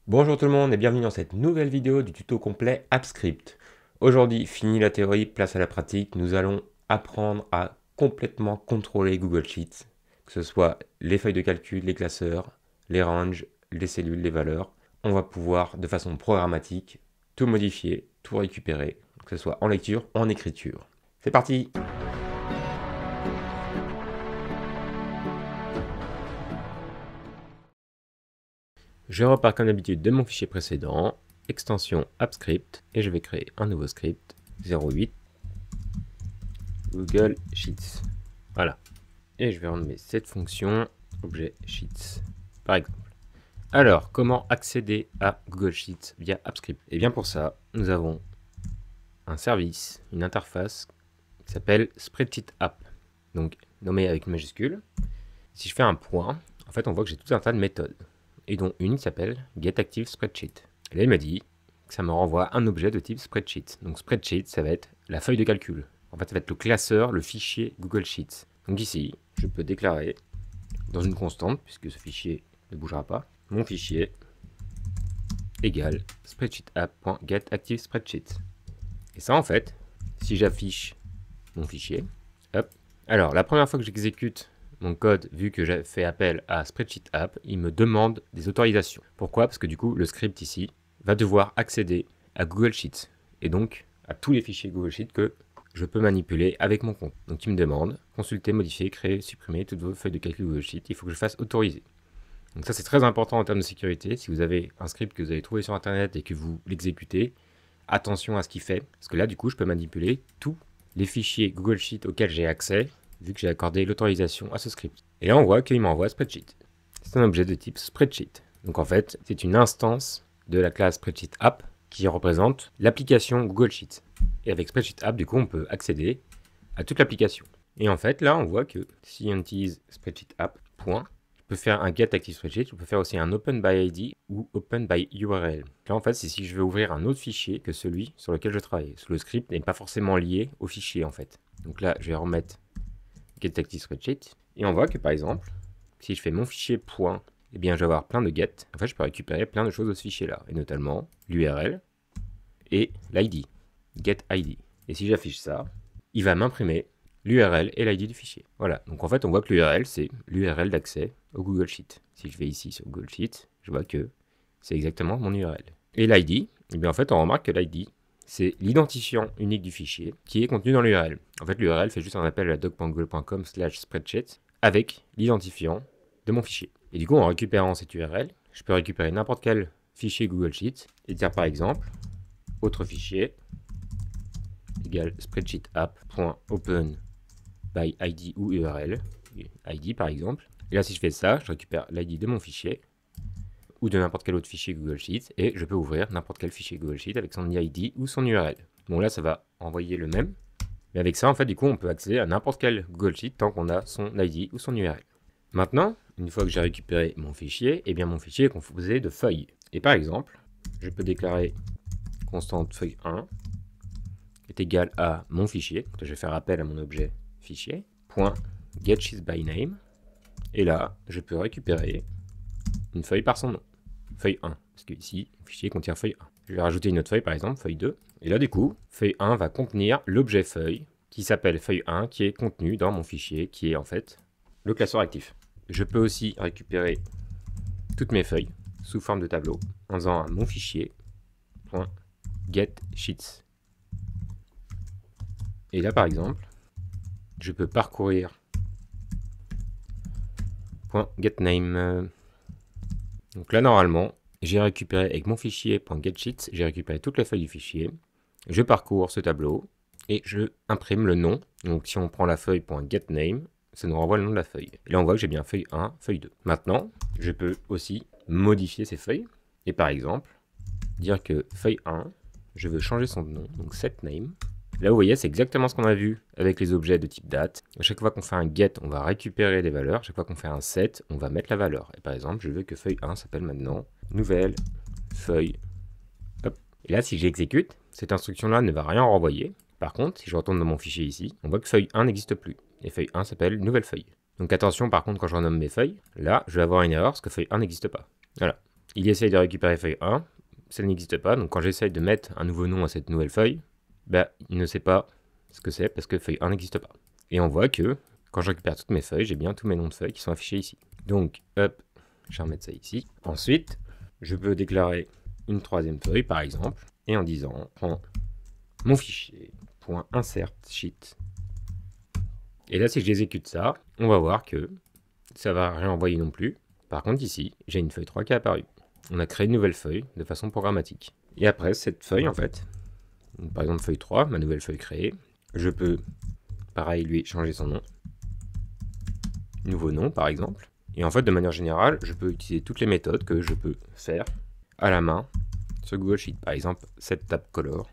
Bonjour tout le monde et bienvenue dans cette nouvelle vidéo du tuto complet AppScript. Aujourd'hui, fini la théorie, place à la pratique, nous allons apprendre à complètement contrôler Google Sheets, que ce soit les feuilles de calcul, les classeurs, les ranges, les cellules, les valeurs. On va pouvoir de façon programmatique tout modifier, tout récupérer, que ce soit en lecture ou en écriture. C'est parti! Je repars comme d'habitude de mon fichier précédent, extension AppScript, et je vais créer un nouveau script 08 Google Sheets. Voilà. Et je vais renommer cette fonction objet Sheets, par exemple. Alors, comment accéder à Google Sheets via AppScript? Et bien pour ça, nous avons un service, une interface qui s'appelle Spreadsheet App, donc nommé avec une majuscule. Si je fais un point, en fait, on voit que j'ai tout un tas de méthodes, et dont une qui s'appelle getActiveSpreadsheet. Et là, il m'a dit que ça me renvoie un objet de type Spreadsheet. Donc Spreadsheet, ça va être la feuille de calcul. En fait, ça va être le classeur, le fichier Google Sheets. Donc ici, je peux déclarer dans une constante, puisque ce fichier ne bougera pas, mon fichier égale spreadsheetapp.getActiveSpreadsheet. Et ça, en fait, si j'affiche mon fichier, hop, alors la première fois que j'exécute mon code, vu que j'ai fait appel à Spreadsheet App, il me demande des autorisations. Pourquoi? Parce que du coup, le script ici va devoir accéder à Google Sheets, et donc à tous les fichiers Google Sheets que je peux manipuler avec mon compte. Donc il me demande, consulter, modifier, créer, supprimer toutes vos feuilles de calcul Google Sheets, il faut que je fasse autoriser. Donc ça c'est très important en termes de sécurité. Si vous avez un script que vous avez trouvé sur internet et que vous l'exécutez, attention à ce qu'il fait, parce que là du coup je peux manipuler tous les fichiers Google Sheets auxquels j'ai accès, vu que j'ai accordé l'autorisation à ce script. Et là on voit qu'il m'envoie Spreadsheet. C'est un objet de type Spreadsheet. Donc en fait, c'est une instance de la classe Spreadsheet App qui représente l'application Google Sheets. Et avec Spreadsheet App, du coup, on peut accéder à toute l'application. Et en fait, là, on voit que si on utilise Spreadsheet App, je peux faire un getActiveSpreadsheet, je peux faire aussi un Open by ID ou Open by URL. Là, en fait, c'est si je veux ouvrir un autre fichier que celui sur lequel je travaille. Le script n'est pas forcément lié au fichier, en fait. Donc là, je vais remettre getActiveSpreadsheet. Et on voit que, par exemple, si je fais mon fichier point, eh bien, je vais avoir plein de get. En fait, je peux récupérer plein de choses de ce fichier-là, et notamment l'URL et l'ID, getID. Et si j'affiche ça, il va m'imprimer l'URL et l'ID du fichier. Voilà, donc en fait, on voit que l'URL, c'est l'URL d'accès au Google Sheet. Si je vais ici sur Google Sheet, je vois que c'est exactement mon URL. Et l'ID, eh bien, en fait, on remarque que l'ID, c'est l'identifiant unique du fichier qui est contenu dans l'URL. En fait, l'URL fait juste un appel à doc.google.com/spreadsheet avec l'identifiant de mon fichier. Et du coup, en récupérant cette URL, je peux récupérer n'importe quel fichier Google Sheets et dire par exemple, autre fichier égale spreadsheetapp.open by ID ou URL, ID par exemple. Et là, si je fais ça, je récupère l'ID de mon fichier ou de n'importe quel autre fichier Google Sheets et je peux ouvrir n'importe quel fichier Google Sheets avec son ID ou son URL. Bon, là, ça va envoyer le même. Mais avec ça, en fait, du coup, on peut accéder à n'importe quel Google Sheet tant qu'on a son ID ou son URL. Maintenant, une fois que j'ai récupéré mon fichier, eh bien mon fichier est composé de feuilles. Et par exemple, je peux déclarer constante feuille 1 est égal à mon fichier. Je vais faire appel à mon objet fichier, .getSheetsByName. Et là, je peux récupérer une feuille par son nom, feuille 1, parce que ici, le fichier contient feuille 1. Je vais rajouter une autre feuille, par exemple, feuille 2. Et là, du coup, feuille 1 va contenir l'objet feuille, qui s'appelle feuille 1, qui est contenu dans mon fichier, qui est en fait le classeur actif. Je peux aussi récupérer toutes mes feuilles sous forme de tableau en faisant un mon fichier .getSheets. Et là, par exemple, je peux parcourir .getName. Donc là, normalement, j'ai récupéré avec mon fichier .getSheets, j'ai récupéré toutes les feuilles du fichier. Je parcours ce tableau et je imprime le nom. Donc si on prend la feuille .getName, ça nous renvoie le nom de la feuille. Et là, on voit que j'ai bien feuille 1, feuille 2. Maintenant, je peux aussi modifier ces feuilles. Et par exemple, dire que feuille 1, je veux changer son nom, donc setName. Là, vous voyez, c'est exactement ce qu'on a vu avec les objets de type date. À chaque fois qu'on fait un get, on va récupérer des valeurs. À chaque fois qu'on fait un set, on va mettre la valeur. Et par exemple, je veux que feuille 1 s'appelle maintenant nouvelle feuille. Hop. Et là, si j'exécute, cette instruction-là ne va rien renvoyer. Par contre, si je retourne dans mon fichier ici, on voit que feuille 1 n'existe plus. Et feuille 1 s'appelle nouvelle feuille. Donc attention, par contre, quand je renomme mes feuilles, là, je vais avoir une erreur parce que feuille 1 n'existe pas. Voilà. il essaye de récupérer feuille 1, ça n'existe pas, donc quand j'essaye de mettre un nouveau nom à cette nouvelle feuille, bah, il ne sait pas ce que c'est parce que feuille 1 n'existe pas. Et on voit que quand je récupère toutes mes feuilles, j'ai bien tous mes noms de feuilles qui sont affichés ici. Donc, hop, je vais remettre ça ici. Ensuite, je peux déclarer une troisième feuille, par exemple, et en disant, prends mon fichier, .insert sheet. Et là, si j'exécute ça, on va voir que ça va rien envoyer non plus. Par contre, ici, j'ai une feuille 3 qui est apparue. On a créé une nouvelle feuille de façon programmatique. Et après, cette feuille, en fait, par exemple feuille 3, ma nouvelle feuille créée, je peux, pareil, lui changer son nom. Nouveau nom, par exemple. Et en fait, de manière générale, je peux utiliser toutes les méthodes que je peux faire à la main sur Google Sheet. Par exemple, set tab color.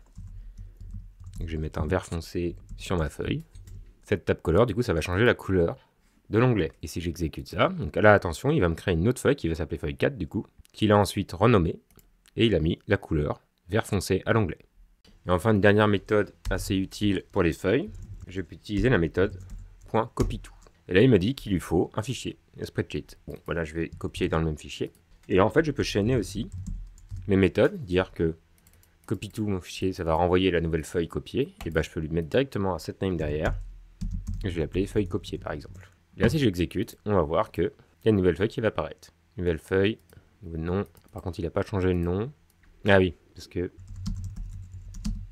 Donc, je vais mettre un vert foncé sur ma feuille. Cette tab color, du coup, ça va changer la couleur de l'onglet. Et si j'exécute ça, donc là, attention, il va me créer une autre feuille qui va s'appeler feuille 4, du coup, qu'il a ensuite renommée. Et il a mis la couleur vert foncé à l'onglet. Et enfin, une dernière méthode assez utile pour les feuilles, je peux utiliser la méthode .copyTo. Et là, il m'a dit qu'il lui faut un fichier, un spreadsheet. Bon, voilà, je vais copier dans le même fichier. Et là, en fait, je peux chaîner aussi mes méthodes, dire que copyTo, mon fichier, ça va renvoyer la nouvelle feuille copiée. Et ben, je peux lui mettre directement un setName derrière. Et je vais l'appeler feuille copiée, par exemple. Et là, si j'exécute, on va voir qu'il y a une nouvelle feuille qui va apparaître. Nouvelle feuille, nouveau nom. Par contre, il n'a pas changé le nom. Ah oui, parce que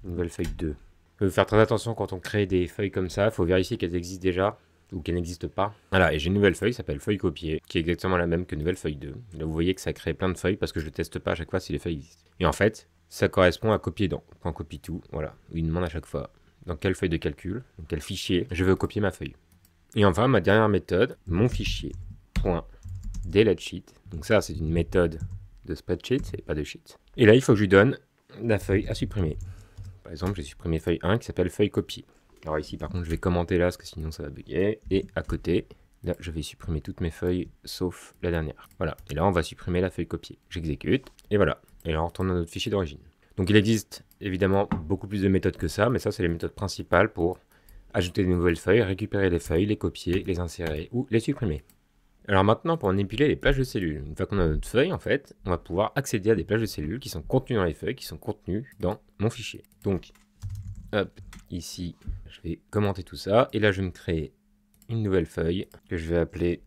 nouvelle feuille 2. Il faut faire très attention quand on crée des feuilles comme ça. Il faut vérifier qu'elles existent déjà ou qu'elles n'existent pas. Voilà, et j'ai une nouvelle feuille qui s'appelle feuille copiée, qui est exactement la même que nouvelle feuille 2. Là, vous voyez que ça crée plein de feuilles parce que je ne teste pas à chaque fois si les feuilles existent. Et en fait, ça correspond à copier dans. .copyTo, voilà, où il demande à chaque fois dans quelle feuille de calcul, dans quel fichier je veux copier ma feuille. Et enfin, ma dernière méthode, mon fichier .deleteSheet. Donc ça, c'est une méthode de spreadsheet, et pas de sheet. Et là, il faut que je lui donne la feuille à supprimer. Par exemple, j'ai supprimé feuille 1 qui s'appelle feuille copiée. Alors ici, par contre, je vais commenter là, parce que sinon ça va bugger. Et à côté, là, je vais supprimer toutes mes feuilles, sauf la dernière. Voilà. Et là, on va supprimer la feuille copiée. J'exécute, et voilà. Et là, on retourne dans notre fichier d'origine. Donc il existe évidemment beaucoup plus de méthodes que ça, mais ça, c'est les méthodes principales pour ajouter de nouvelles feuilles, récupérer les feuilles, les copier, les insérer ou les supprimer. Alors maintenant, pour manipuler les plages de cellules, une fois qu'on a notre feuille, en fait, on va pouvoir accéder à des plages de cellules qui sont contenues dans les feuilles, qui sont contenues dans mon fichier. Donc, hop, ici, je vais commenter tout ça, et là, je vais me créer une nouvelle feuille que je vais appeler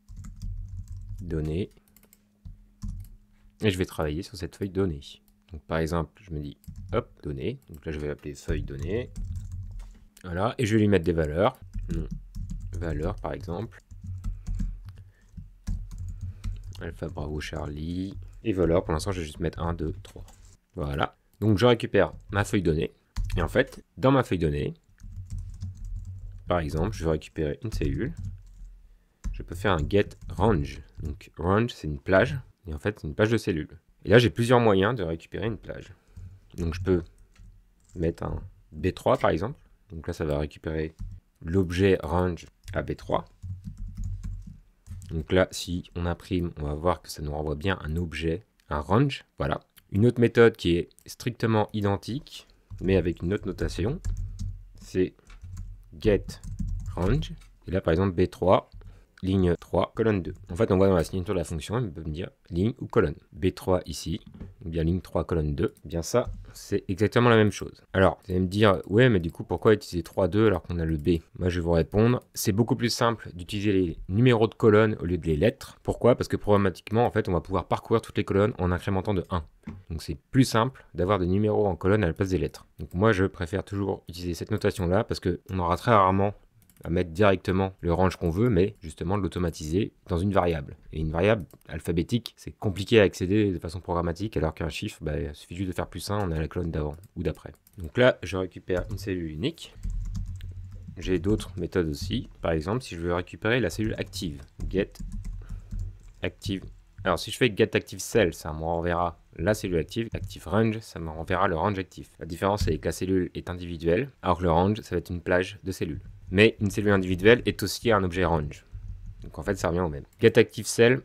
données, et je vais travailler sur cette feuille données. Donc, par exemple, je me dis, hop, données, donc là, je vais appeler feuille données, voilà, et je vais lui mettre des valeurs, nom, valeur, par exemple, Alpha, Bravo, Charlie. Et valeur, pour l'instant, je vais juste mettre 1, 2, 3. Voilà. Donc, je récupère ma feuille donnée. Et en fait, dans ma feuille donnée, par exemple, je vais récupérer une cellule. Je peux faire un get range. Donc, range, c'est une plage. Et en fait, c'est une plage de cellules. Et là, j'ai plusieurs moyens de récupérer une plage. Donc, je peux mettre un B3, par exemple. Donc là, ça va récupérer l'objet range à B3. Donc là, si on imprime, on va voir que ça nous renvoie bien un objet, un range, voilà. Une autre méthode qui est strictement identique, mais avec une autre notation, c'est getRange. Et là, par exemple, B3, ligne 3, colonne 2. En fait, on voit dans la signature de la fonction, il peut me dire ligne ou colonne. B3 ici, ou bien ligne 3, colonne 2. Eh bien ça, c'est exactement la même chose. Alors, vous allez me dire, ouais, mais du coup, pourquoi utiliser 3, 2 alors qu'on a le B? Moi, je vais vous répondre, c'est beaucoup plus simple d'utiliser les numéros de colonnes au lieu de les lettres. Pourquoi? Parce que programmatiquement, en fait, on va pouvoir parcourir toutes les colonnes en incrémentant de 1. Donc, c'est plus simple d'avoir des numéros en colonne à la place des lettres. Donc, moi, je préfère toujours utiliser cette notation-là parce qu'on aura très rarement à mettre directement le range qu'on veut, mais justement de l'automatiser dans une variable. Et une variable alphabétique, c'est compliqué à accéder de façon programmatique, alors qu'un chiffre, il suffit juste de faire plus 1, on a la colonne d'avant ou d'après. Donc là, je récupère une cellule unique. J'ai d'autres méthodes aussi. Par exemple, si je veux récupérer la cellule active, get active. Alors si je fais get active cell, ça me renverra la cellule active. Active range, ça me renverra le range actif. La différence, c'est que la cellule est individuelle, alors que le range, ça va être une plage de cellules. Mais une cellule individuelle est aussi un objet range. Donc en fait, ça revient au même. getActiveCell,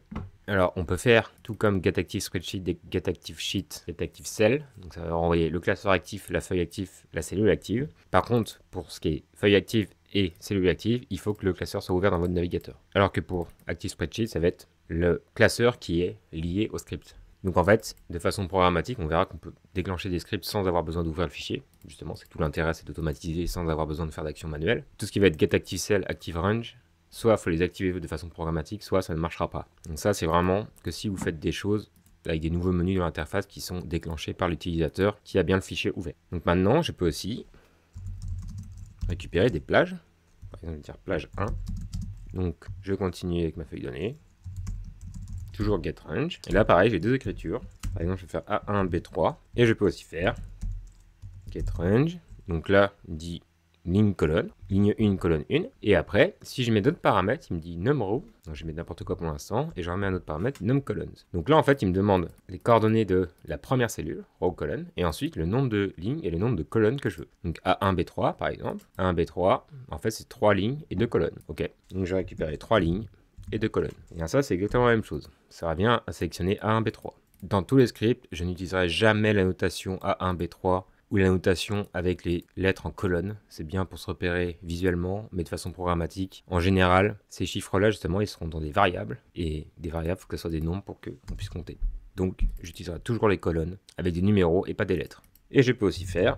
alors on peut faire tout comme getActiveSpreadsheet et getActiveSheet, getActiveCell. Donc ça va renvoyer le classeur actif, la feuille active, la cellule active. Par contre, pour ce qui est feuille active et cellule active, il faut que le classeur soit ouvert dans votre navigateur. Alors que pour ActiveSpreadsheet, ça va être le classeur qui est lié au script. Donc en fait, de façon programmatique, on verra qu'on peut déclencher des scripts sans avoir besoin d'ouvrir le fichier. Justement, c'est tout l'intérêt, c'est d'automatiser sans avoir besoin de faire d'action manuelle. Tout ce qui va être getActiveCell, ActiveRange, soit il faut les activer de façon programmatique, soit ça ne marchera pas. Donc ça, c'est vraiment que si vous faites des choses avec des nouveaux menus dans l'interface qui sont déclenchés par l'utilisateur qui a bien le fichier ouvert. Donc maintenant, je peux aussi récupérer des plages. Par exemple, je vais dire plage 1. Donc, je continue avec ma feuille donnée. Toujours getRange. Et là, pareil, j'ai deux écritures. Par exemple, je vais faire A1, B3. Et je peux aussi faire getRange. Donc là, il me dit ligne colonne, ligne 1, colonne 1. Et après, si je mets d'autres paramètres, il me dit numRow. Donc je mets n'importe quoi pour l'instant. Et je remets un autre paramètre, numColumns. Donc là, en fait, il me demande les coordonnées de la première cellule, row colonne, et ensuite le nombre de lignes et le nombre de colonnes que je veux. Donc A1, B3, par exemple. A1, B3, en fait, c'est 3 lignes et 2 colonnes. OK. Donc je vais récupérer 3 lignes et 2 colonnes. Et bien ça, c'est exactement la même chose. Ça revient à sélectionner A1, B3. Dans tous les scripts, je n'utiliserai jamais la notation A1, B3 ou la notation avec les lettres en colonne. C'est bien pour se repérer visuellement, mais de façon programmatique. En général, ces chiffres-là, justement, ils seront dans des variables. Et des variables, il faut que ce soit des nombres pour qu'on puisse compter. Donc, j'utiliserai toujours les colonnes avec des numéros et pas des lettres. Et je peux aussi faire,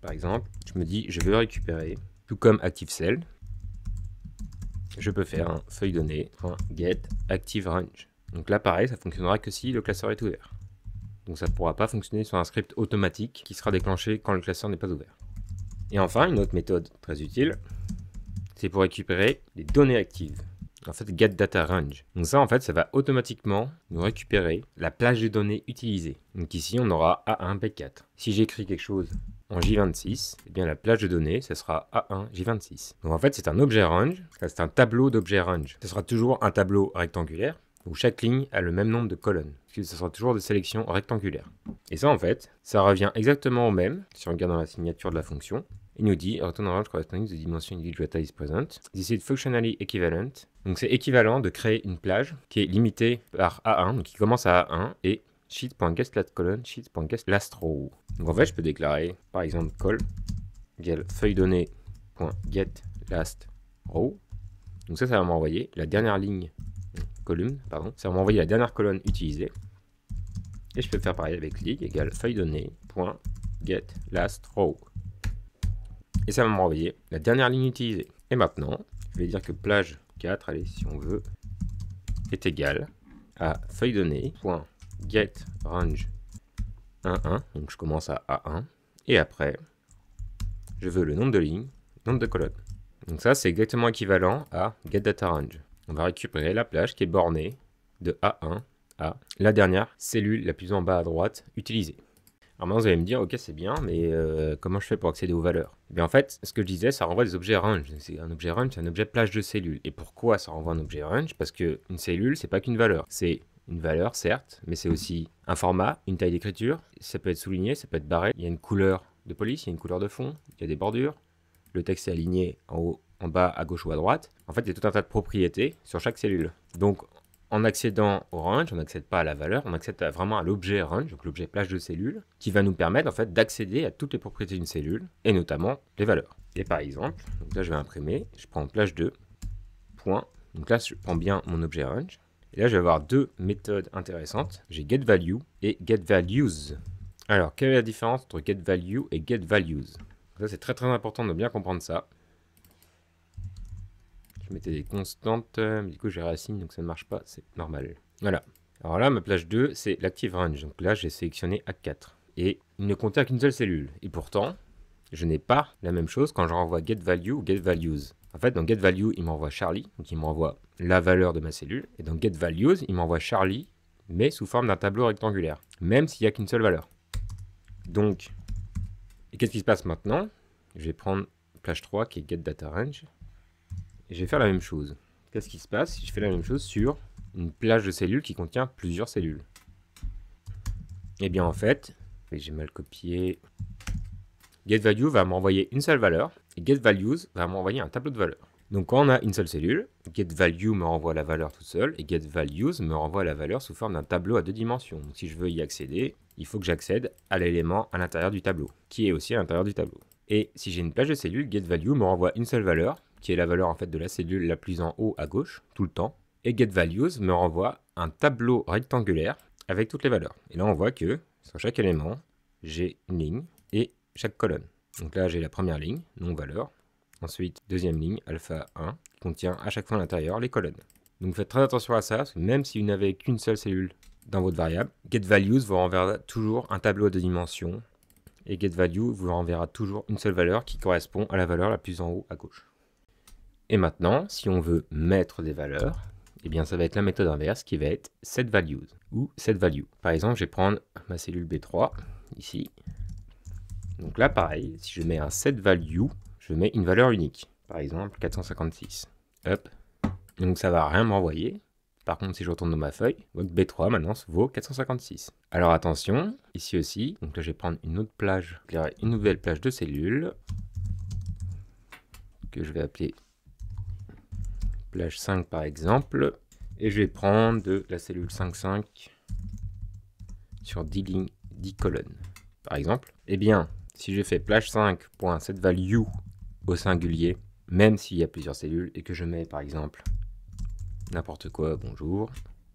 par exemple, je me dis, je veux récupérer, tout comme ActiveCell, je peux faire un feuille donnée, .getActiveRange. Donc là, pareil, ça fonctionnera que si le classeur est ouvert. Donc ça ne pourra pas fonctionner sur un script automatique qui sera déclenché quand le classeur n'est pas ouvert. Et enfin, une autre méthode très utile, c'est pour récupérer les données actives. En fait, getDataRange. Donc ça, en fait, ça va automatiquement nous récupérer la plage de données utilisée. Donc ici, on aura A1, B4. Si j'écris quelque chose en J26, eh bien la plage de données, ce sera A1, J26. Donc en fait, c'est un objet range, c'est un tableau d'objets range. Ce sera toujours un tableau rectangulaire, où chaque ligne a le même nombre de colonnes, parce que ce sera toujours des sélections rectangulaires. Et ça, en fait, ça revient exactement au même, si on regarde dans la signature de la fonction. Il nous dit, return range corresponding to the dimension individual data is present. This is functionally equivalent. Donc c'est équivalent de créer une plage qui est limitée par A1, donc qui commence à A1, et sheet.getLastColumn, sheet.getLastRow. Donc en fait, je peux déclarer, par exemple, call, égale feuille donnée.getLastRow. Donc ça va m'envoyer la dernière ligne, column, pardon, ça va m'envoyer la dernière colonne utilisée. Et je peux faire pareil avec lig égale feuille donnée.getLastRow. Et ça va m'envoyer la dernière ligne utilisée. Et maintenant, je vais dire que plage 4, allez, si on veut, est égal à feuille donnée.getRange 1,1. Donc je commence à A1. Et après, je veux le nombre de lignes, nombre de colonnes. Donc ça, c'est exactement équivalent à getDataRange. On va récupérer la plage qui est bornée de A1 à la dernière cellule la plus en bas à droite utilisée. Alors maintenant, vous allez me dire, ok, c'est bien, mais comment je fais pour accéder aux valeurs? Eh bien, en fait, ce que je disais, ça renvoie des objets range. C'est un objet range, c'est un objet plage de cellules. Et pourquoi ça renvoie un objet range? Parce qu'une cellule, c'est pas qu'une valeur. C'est une valeur, certes, mais c'est aussi un format, une taille d'écriture. Ça peut être souligné, ça peut être barré. Il y a une couleur de police, il y a une couleur de fond, il y a des bordures. Le texte est aligné en haut, en bas, à gauche ou à droite. En fait, il y a tout un tas de propriétés sur chaque cellule. Donc, en accédant au range, on n'accède pas à la valeur, on accède vraiment à l'objet range, donc l'objet plage de cellule, qui va nous permettre en fait d'accéder à toutes les propriétés d'une cellule, et notamment les valeurs. Et par exemple, donc là je vais imprimer, je prends plage 2, point, donc là je prends bien mon objet range, et là je vais avoir deux méthodes intéressantes, j'ai getValue et getValues. Alors, quelle est la différence entre getValue et getValues? Ça c'est très important de bien comprendre ça. Je mettais des constantes, mais du coup j'ai racine, donc ça ne marche pas, c'est normal. Voilà. Alors là, ma plage 2, c'est l'ActiveRange. Donc là, j'ai sélectionné A4. Et il ne contient qu'une seule cellule. Et pourtant, je n'ai pas la même chose quand je renvoie getValue ou getValues. En fait, dans getValue, il m'envoie Charlie, donc il m'envoie la valeur de ma cellule. Et dans getValues, il m'envoie Charlie, mais sous forme d'un tableau rectangulaire, même s'il n'y a qu'une seule valeur. Donc, et qu'est-ce qui se passe maintenant? Je vais prendre plage 3, qui est getDataRange. Et je vais faire la même chose. Qu'est-ce qui se passe si je fais la même chose sur une plage de cellules qui contient plusieurs cellules? Eh bien en fait, j'ai mal copié, getValue va m'envoyer une seule valeur et getValues va m'envoyer un tableau de valeurs. Donc quand on a une seule cellule, getValue me renvoie la valeur toute seule et getValues me renvoie la valeur sous forme d'un tableau à deux dimensions. Donc si je veux y accéder, il faut que j'accède à l'élément à l'intérieur du tableau, qui est aussi à l'intérieur du tableau. Et si j'ai une plage de cellules, getValue me renvoie une seule valeur, qui est la valeur en fait de la cellule la plus en haut à gauche, tout le temps. Et getValues me renvoie un tableau rectangulaire avec toutes les valeurs. Et là, on voit que sur chaque élément, j'ai une ligne et chaque colonne. Donc là, j'ai la première ligne, nom valeur. Ensuite, deuxième ligne, alpha 1, qui contient à chaque fois à l'intérieur les colonnes. Donc faites très attention à ça, parce que même si vous n'avez qu'une seule cellule dans votre variable, getValues vous renverra toujours un tableau à 2 dimensions. Et getValue vous renverra toujours une seule valeur qui correspond à la valeur la plus en haut à gauche. Et maintenant, si on veut mettre des valeurs, eh bien ça va être la méthode inverse qui va être setValues ou setValue. Par exemple, je vais prendre ma cellule B3 ici. Donc là, pareil, si je mets un setValue, je mets une valeur unique. Par exemple, 456. Hop. Donc ça va rien me renvoyer. Par contre, si je retourne dans ma feuille, je vois que B3 maintenant vaut 456. Alors attention, ici aussi, donc là je vais prendre une autre plage, une nouvelle plage de cellules, que je vais appeler plage 5 par exemple, et je vais prendre de la cellule 5,5 sur 10 lignes, 10 colonnes. Par exemple, eh bien, si je fais plage 5.setValue au singulier, même s'il y a plusieurs cellules, et que je mets par exemple n'importe quoi, bonjour.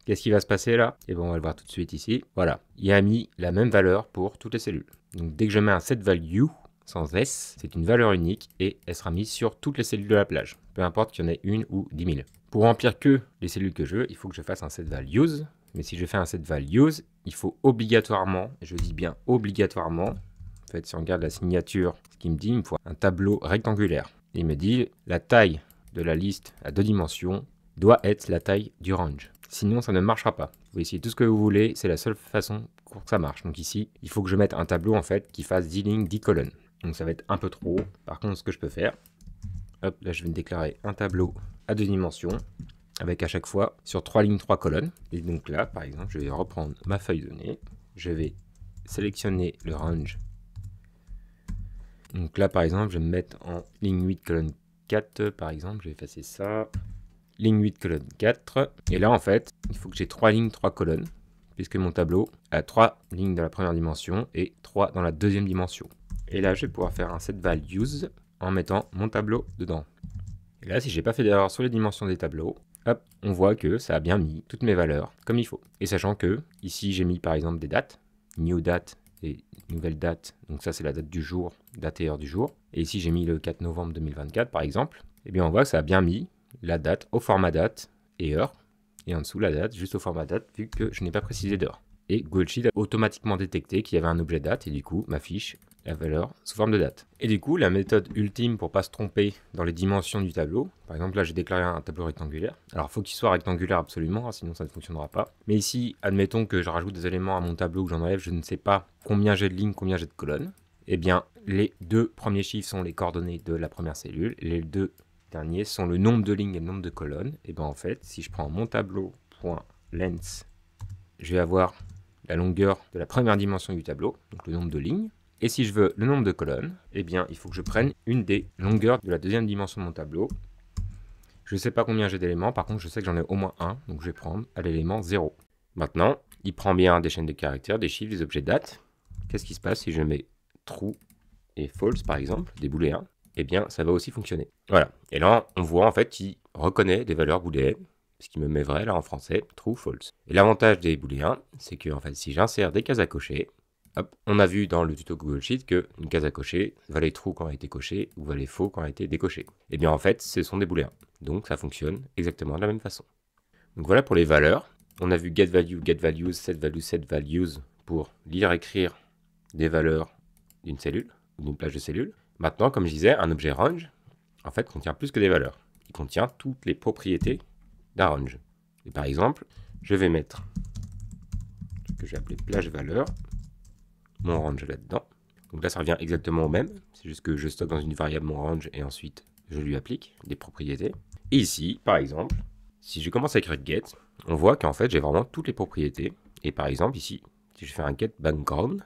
Qu'est-ce qui va se passer là? Et bon, on va le voir tout de suite ici. Voilà, il a mis la même valeur pour toutes les cellules. Donc dès que je mets un setValue sans S, c'est une valeur unique et elle sera mise sur toutes les cellules de la plage. Peu importe qu'il y en ait une ou 10 000. Pour remplir que les cellules que je veux, il faut que je fasse un setValues. Mais si je fais un setValues, il faut obligatoirement, je dis bien obligatoirement, en fait si on regarde la signature, ce qu'il me dit, il me faut un tableau rectangulaire. Il me dit la taille de la liste à 2 dimensions doit être la taille du range. Sinon, ça ne marchera pas. Vous essayez tout ce que vous voulez, c'est la seule façon pour que ça marche. Donc ici, il faut que je mette un tableau en fait qui fasse 10 lignes, 10 colonnes. Donc ça va être un peu trop. Par contre, ce que je peux faire, hop, là je vais me déclarer un tableau à 2 dimensions avec à chaque fois sur 3 lignes, 3 colonnes. Et donc là, par exemple, je vais reprendre ma feuille donnée. Je vais sélectionner le range. Donc là, par exemple, je vais me mettre en ligne 8, colonne 4, par exemple. Je vais effacer ça. Ligne 8, colonne 4. Et là, en fait, il faut que j'ai 3 lignes, 3 colonnes, puisque mon tableau a 3 lignes dans la première dimension et 3 dans la deuxième dimension. Et là, je vais pouvoir faire un setValues en mettant mon tableau dedans. Et là, si j'ai pas fait d'erreur sur les dimensions des tableaux, hop, on voit que ça a bien mis toutes mes valeurs comme il faut. Et sachant que, ici, j'ai mis par exemple des dates, new date et nouvelle date. Donc ça, c'est la date du jour, date et heure du jour. Et ici, j'ai mis le 4 novembre 2024, par exemple. Et bien, on voit que ça a bien mis la date au format date et heure, et en dessous la date juste au format date, vu que je n'ai pas précisé d'heure. Et Google Sheet a automatiquement détecté qu'il y avait un objet date, et du coup m'affiche la valeur sous forme de date. Et du coup, la méthode ultime pour pas se tromper dans les dimensions du tableau, par exemple là j'ai déclaré un tableau rectangulaire, alors il faut qu'il soit rectangulaire absolument, sinon ça ne fonctionnera pas. Mais ici, admettons que je rajoute des éléments à mon tableau, que j'en enlève, je ne sais pas combien j'ai de lignes, combien j'ai de colonnes. Eh bien, les deux premiers chiffres sont les coordonnées de la première cellule, les deux derniers sont le nombre de lignes et le nombre de colonnes. Et bien en fait, si je prends mon tableau.length, je vais avoir la longueur de la première dimension du tableau, donc le nombre de lignes. Et si je veux le nombre de colonnes, eh bien il faut que je prenne une des longueurs de la deuxième dimension de mon tableau. Je ne sais pas combien j'ai d'éléments, par contre je sais que j'en ai au moins un, donc je vais prendre à l'élément 0. Maintenant, il prend bien des chaînes de caractères, des chiffres, des objets date. Qu'est-ce qui se passe si je mets true et false par exemple, des booléens? Eh bien, ça va aussi fonctionner. Voilà. Et là, on voit en fait qu'il reconnaît des valeurs booléennes, ce qui me met vrai là en français, true, false. Et l'avantage des booléens, c'est que en fait, si j'insère des cases à cocher, hop, on a vu dans le tuto Google Sheet qu'une case à cocher valait true quand elle a été cochée ou valait faux quand elle a été décochée. Et bien en fait, ce sont des booléens. Donc ça fonctionne exactement de la même façon. Donc voilà pour les valeurs. On a vu getValue, getValues, setValue, setValues pour lire, écrire des valeurs d'une cellule ou d'une plage de cellules. Maintenant, comme je disais, un objet range, en fait, contient plus que des valeurs. Il contient toutes les propriétés d'un range. Et par exemple, je vais mettre ce que j'ai appelé plage valeur, mon range là-dedans. Donc là, ça revient exactement au même. C'est juste que je stocke dans une variable mon range et ensuite, je lui applique des propriétés. Et ici, par exemple, si je commence à écrire get, on voit qu'en fait, j'ai vraiment toutes les propriétés. Et par exemple, ici, si je fais un get background,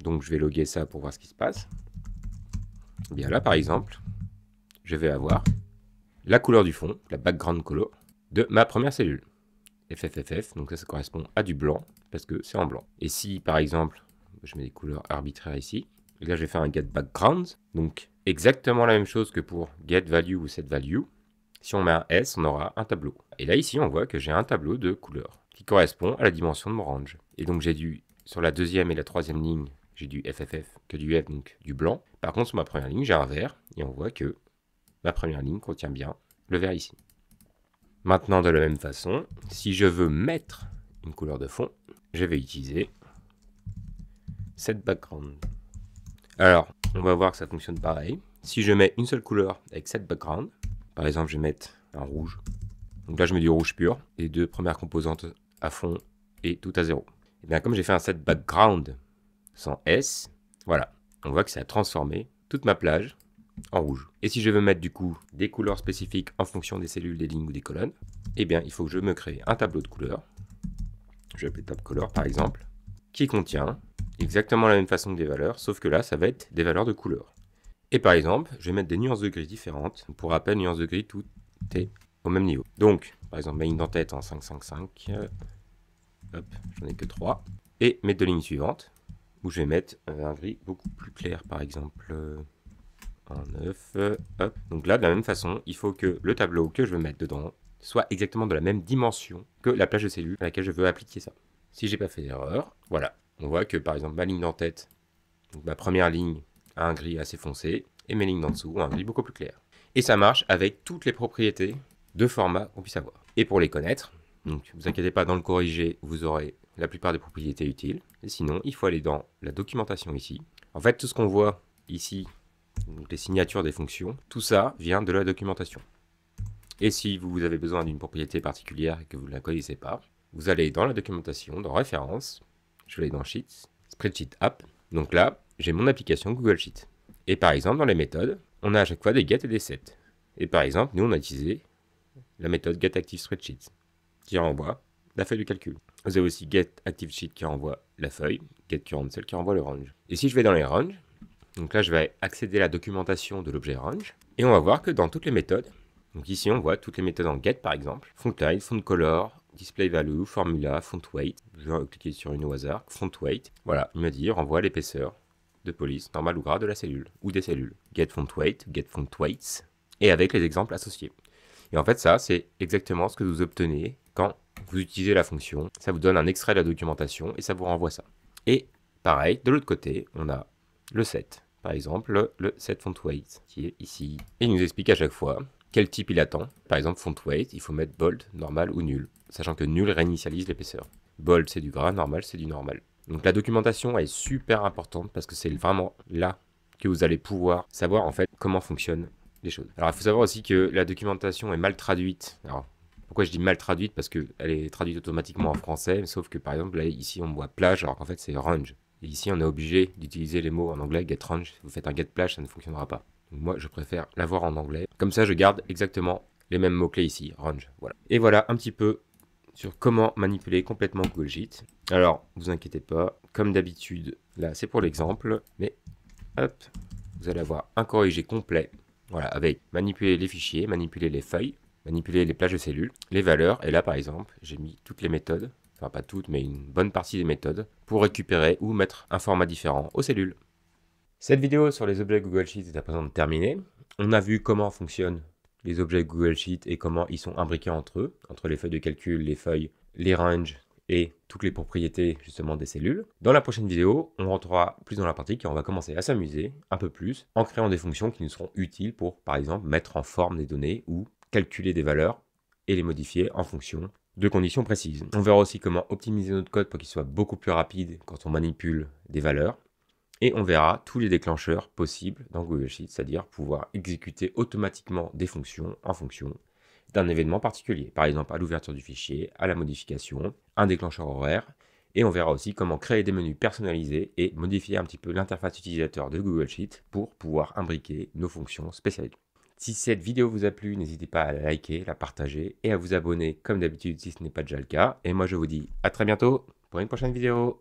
donc je vais loguer ça pour voir ce qui se passe. Et bien là, par exemple, je vais avoir la couleur du fond, la background color, de ma première cellule. FFFF, donc ça correspond à du blanc, parce que c'est en blanc. Et si, par exemple, je mets des couleurs arbitraires ici, et là je vais faire un get background, donc exactement la même chose que pour getValue ou setValue, Si on met un S, on aura un tableau. Et là, ici, on voit que j'ai un tableau de couleurs qui correspond à la dimension de mon range. Et donc, j'ai sur la deuxième et la troisième ligne, j'ai du FFF, que du F, donc du blanc. Par contre, sur ma première ligne, j'ai un vert. Et on voit que ma première ligne contient bien le vert ici. Maintenant, de la même façon, si je veux mettre une couleur de fond, je vais utiliser set background. Alors, on va voir que ça fonctionne pareil. Si je mets une seule couleur avec set background, par exemple, je vais mettre un rouge. Donc là, je mets du rouge pur, les deux premières composantes à fond et tout à 0. Et bien, comme j'ai fait un set background sans S, voilà, on voit que ça a transformé toute ma plage en rouge. Et si je veux mettre du coup des couleurs spécifiques en fonction des cellules, des lignes ou des colonnes, eh bien, il faut que je me crée un tableau de couleurs. Je vais appeler top color par exemple, qui contient exactement la même façon que des valeurs, sauf que là, ça va être des valeurs de couleurs. Et par exemple, je vais mettre des nuances de gris différentes. Pour rappel, nuances de gris, tout est au même niveau. Donc, par exemple, ma ligne d'entête en 5, hop, j'en ai que 3. Et mes deux lignes suivantes, où je vais mettre un gris beaucoup plus clair, par exemple en 9, hop. Donc là, de la même façon, il faut que le tableau que je veux mettre dedans soit exactement de la même dimension que la plage de cellules à laquelle je veux appliquer ça. Si j'ai pas fait d'erreur, voilà. On voit que par exemple ma ligne d'entête, donc ma première ligne a un gris assez foncé, et mes lignes d'en dessous ont un gris beaucoup plus clair. Et ça marche avec toutes les propriétés de format qu'on puisse avoir. Et pour les connaître, donc ne vous inquiétez pas, dans le corrigé, vous aurez la plupart des propriétés utiles. Et sinon, il faut aller dans la documentation ici. En fait, tout ce qu'on voit ici, donc les signatures des fonctions, tout ça vient de la documentation. Et si vous avez besoin d'une propriété particulière et que vous ne la connaissez pas, vous allez dans la documentation, dans Références, je vais aller dans Sheets, Spreadsheet App. Donc là, j'ai mon application Google Sheet. Et par exemple, dans les méthodes, on a à chaque fois des get et des set. Et par exemple, nous, on a utilisé la méthode getActiveSpreadsheet, qui renvoie la feuille de calcul. Vous avez aussi getActiveSheet qui renvoie la feuille, getCurrentCell qui renvoie le range. Et si je vais dans les ranges, donc là, je vais accéder à la documentation de l'objet range, et on va voir que dans toutes les méthodes, donc ici, on voit toutes les méthodes en get, par exemple, fontType, fontColor, displayValue, formula, fontWeight. Je vais cliquer sur une au hasard, fontWeight. Voilà, il me dit renvoie l'épaisseur de police normale ou gras de la cellule ou des cellules. Get fontWeight, get fontWeights, et avec les exemples associés. Et en fait, ça, c'est exactement ce que vous obtenez quand vous utilisez la fonction. Ça vous donne un extrait de la documentation et ça vous renvoie ça. Et pareil, de l'autre côté, on a le set. Par exemple, le set fontWeight qui est ici. Et il nous explique à chaque fois quel type il attend. Par exemple, fontWeight, il faut mettre bold, normal ou nul, sachant que nul réinitialise l'épaisseur. Bold, c'est du gras, normal, c'est du normal. Donc la documentation est super importante parce que c'est vraiment là que vous allez pouvoir savoir en fait comment fonctionnent les choses. Alors il faut savoir aussi que la documentation est mal traduite. Alors pourquoi je dis mal traduite? Parce qu'elle est traduite automatiquement en français, sauf que par exemple là, ici on voit plage alors qu'en fait c'est range. Et ici on est obligé d'utiliser les mots en anglais, get range. Si vous faites un get plage, ça ne fonctionnera pas. Donc moi je préfère l'avoir en anglais. Comme ça je garde exactement les mêmes mots-clés ici, range. Voilà. Et voilà un petit peu sur comment manipuler complètement Google Sheet. Alors, vous inquiétez pas, comme d'habitude, là c'est pour l'exemple, mais hop, vous allez avoir un corrigé complet, voilà, avec manipuler les fichiers, manipuler les feuilles, manipuler les plages de cellules, les valeurs, et là par exemple, j'ai mis toutes les méthodes, enfin pas toutes, mais une bonne partie des méthodes, pour récupérer ou mettre un format différent aux cellules. Cette vidéo sur les objets Google Sheet est à présent terminée. On a vu comment fonctionnent les objets Google Sheet et comment ils sont imbriqués entre eux, entre les feuilles de calcul, les feuilles, les ranges et toutes les propriétés justement des cellules. Dans la prochaine vidéo, on rentrera plus dans la pratique et on va commencer à s'amuser un peu plus en créant des fonctions qui nous seront utiles pour, par exemple, mettre en forme des données ou calculer des valeurs et les modifier en fonction de conditions précises. On verra aussi comment optimiser notre code pour qu'il soit beaucoup plus rapide quand on manipule des valeurs. Et on verra tous les déclencheurs possibles dans Google Sheet, c'est-à-dire pouvoir exécuter automatiquement des fonctions en fonction d'un événement particulier. Par exemple, à l'ouverture du fichier, à la modification, un déclencheur horaire. Et on verra aussi comment créer des menus personnalisés et modifier un petit peu l'interface utilisateur de Google Sheet pour pouvoir imbriquer nos fonctions spéciales. Si cette vidéo vous a plu, n'hésitez pas à la liker, la partager et à vous abonner comme d'habitude si ce n'est pas déjà le cas. Et moi je vous dis à très bientôt pour une prochaine vidéo.